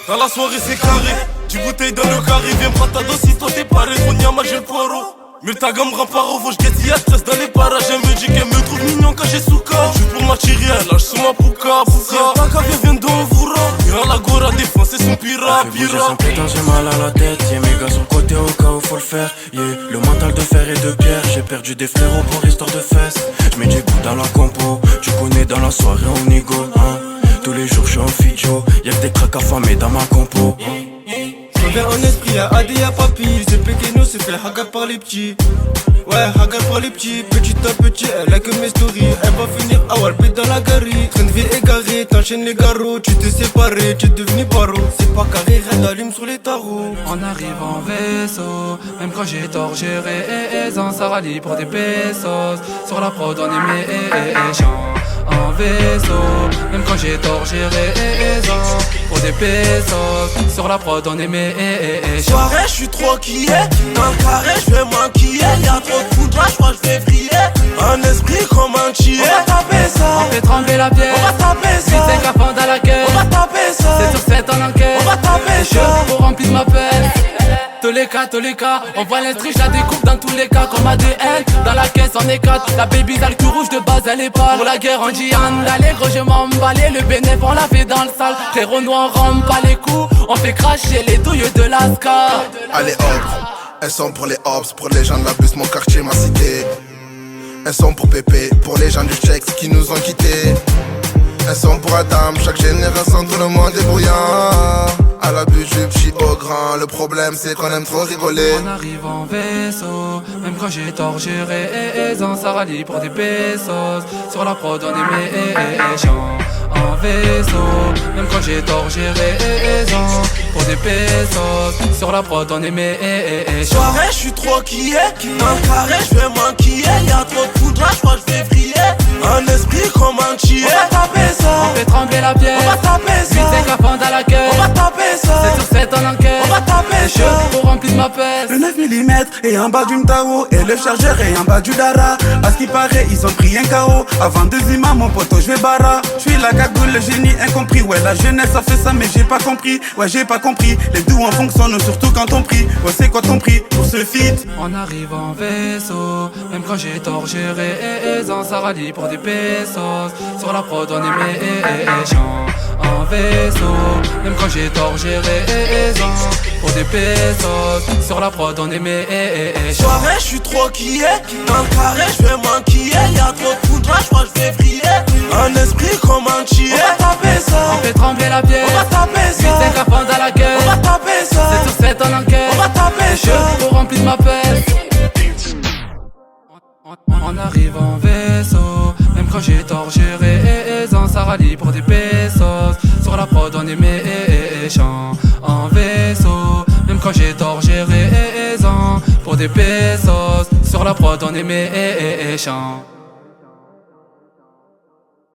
Dans la soirée c'est carré, 10 bouteilles dans le carré. Viens prendre ta dose si toi t'es paré. Ton yama j'ai le poireau. Multa gamme grand paro, faut j'guette y'a stress dans les parages. Elle me dit qu'elle me trouve mignon quand j'ai souka. J'suis pour ma tirer, lâche sous ma pouka. Si y'a pas qu'à vient d'Envoura. Y'a la gora défoncé son pira. J'ai son pétard, j'ai mal à la tête. Y'a mes gars sur le côté au cas où faut le faire. Yeah, le mental de fer et de pierre. J'ai perdu des frérots pour histoire de fesses. J'mets du goût dans la compo. Tu connais dans la soirée on nigo, hein. Tous les jours j'suis en fidjo. Y'a que des craques affamés dans ma compo, Vers en esprit, y'a Adi, y'a Papi. C'est Pékeno, c'est fait le hagar par les petits. Ouais, hagar par les petits. Petit à petit, elle a que mes stories. Elle va finir à Walpé dans la gare. Train de vie égaré, t'enchaînes les garrots. Tu t'es séparé, tu es devenu paro. C'est pas carré, rien d'allume sur les tarots. On arrive en vaisseau, même quand j'ai tort, j'ai raison. Ça rallie pour des pesos. Sur la prod, on est méchant. En vaisseau, même quand j'ai tort, j'ai raison. Pour des pesos, sur la prod on est méchant. Soirée, j'suis trop quillé. Dans le carré, j'vais m'enquiller. Y'a trop de foudre, j'crois j'vais vriller. Un esprit comme un chien. On va taper ça. On fait trembler la pierre. On va taper ça. C'est cafard dans la gueule. On va taper ça. 7 sur 7 en enquête. On va taper ça. Je pour remplir ma pelle. Tous les cas, on voit l'instru, je la découpe dans tous les cas comme ADN. Dans la caisse on est 4, la baby dans le cul rouge de base elle est pâle. Pour la guerre on dit allez gros je m'emballais, le bénéf on l'a fait dans le sale. Frérot nous on rend pas les coups, on fait cracher les douilles de l'Ascar. Allez hop, elles sont pour les hops, pour les gens de la bus, mon quartier, ma cité. Elles sont pour Pépé, pour les gens du Chex qui nous ont quittés. Elles sont pour Adam, chaque génération tout le monde est bruyant. À la bûche du petit au grand, le problème c'est qu'on aime trop rigoler. On arrive en vaisseau, même quand j'ai tort j'ai raison. Ça rallie pour des pesos, sur la prod on est méchant. En vaisseau, même quand j'ai tort j'ai raison. Pour des pesos, sur la prod on est méchant. Soirée, j'suis trop quillé. Dans le carré, j'vais m'enquiller. Y'a trop de foudre, j'crois j'vais vriller. Un esprit comme un chien. On va taper ça. On fait trembler la pierre. On va taper ça. 8 cafard dans la gueule. On va taper ça. 7 sur 7 en enquête. On va taper ça. Je pour remplir ma peste. Le 9 mm est en bas du Mtao et le chargeur est en bas du Dara. À ce qui paraît, ils ont pris un KO. Avant deux imams, mon poteau, je vais bara. Je suis la cagoule, le génie incompris. Ouais, la jeunesse a fait ça, mais j'ai pas compris. Ouais, j'ai pas compris. Les deux en fonctionnent, surtout quand on prie. Ouais, c'est quoi ton prix pour ce feat? On arrive en vaisseau, même quand j'ai tort, j'ai raison. Ça rallie pour des pesos, sur la prod on est méchant. En vaisseau, même quand j'ai tort, j'ai raison. Pour des pesos, sur la prod on est méchant. Soirée, j'suis trop quillé. Dans le carré, j'vais m'enquiller. Y'a trop de foudre, j'crois j'vais vriller. Un esprit comme un chien. On va taper ça. On fait trembler la pierre. On va taper ça. 8 cafard dans la gueule. On va taper ça. 7 sur 7 en enquête. On va taper ça. Je pour remplir ma peste. On arrive en vaisseau, même quand j'ai tort, j'ai raison. Ça rallie pour des pesos, sur la prod on est méchant. En vaisseau, même quand j'ai tort, j'ai raison. Pour des pesos, sur la prod on est méchant.